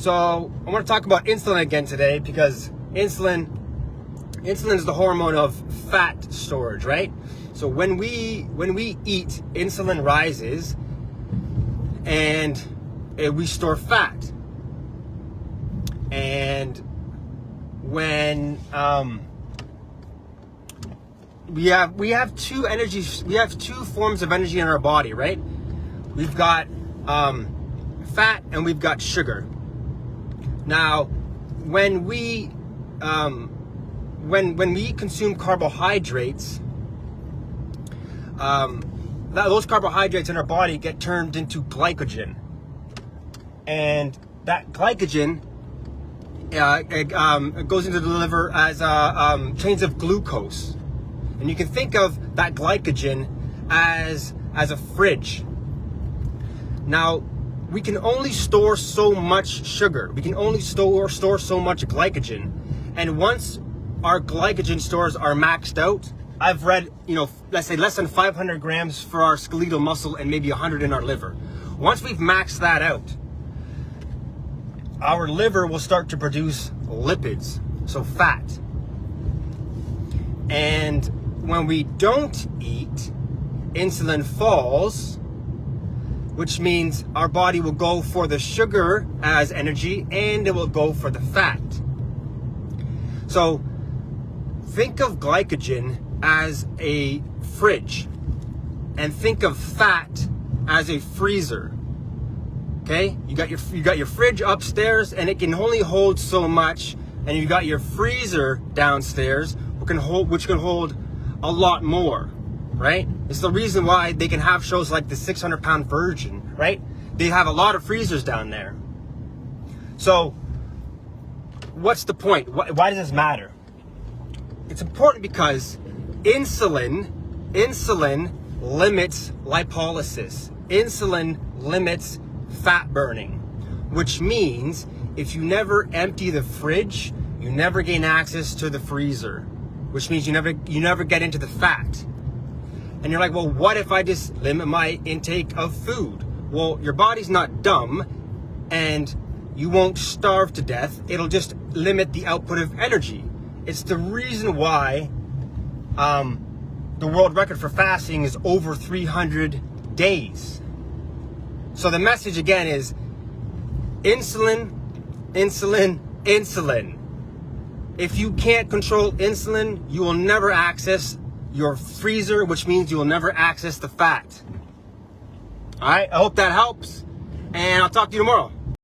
So I want to talk about insulin again today, because insulin is the hormone of fat storage, right? So when we eat, insulin rises and we store fat. And when we have two forms of energy in our body, right? We've got fat and we've got sugar. Now, when we consume carbohydrates, those carbohydrates in our body get turned into glycogen, and that glycogen it goes into the liver as chains of glucose. And you can think of that glycogen as a fridge. Now, we can only store so much sugar. We can only store so much glycogen. And once our glycogen stores are maxed out, I've read, let's say less than 500 grams for our skeletal muscle and maybe 100 in our liver. Once we've maxed that out, our liver will start to produce lipids, so fat. And when we don't eat, insulin falls, which means our body will go for the sugar as energy and it will go for the fat. So think of glycogen as a fridge and think of fat as a freezer. Okay, you got your fridge upstairs and it can only hold so much, and you got your freezer downstairs which can hold a lot more, right? It's the reason why they can have shows like the 600-pound Virgin, right? They have a lot of freezers down there. So what's the point? Why does this matter? It's important because insulin limits lipolysis. Insulin limits fat burning, which means if you never empty the fridge, you never gain access to the freezer, which means you never get into the fat. And you're like, well, what if I just limit my intake of food? Well, your body's not dumb and you won't starve to death. It'll just limit the output of energy. It's the reason why the world record for fasting is over 300 days. So the message again is insulin. If you can't control insulin, you will never access your freezer, which means you will never access the fat. All right, I hope that helps, and I'll talk to you tomorrow.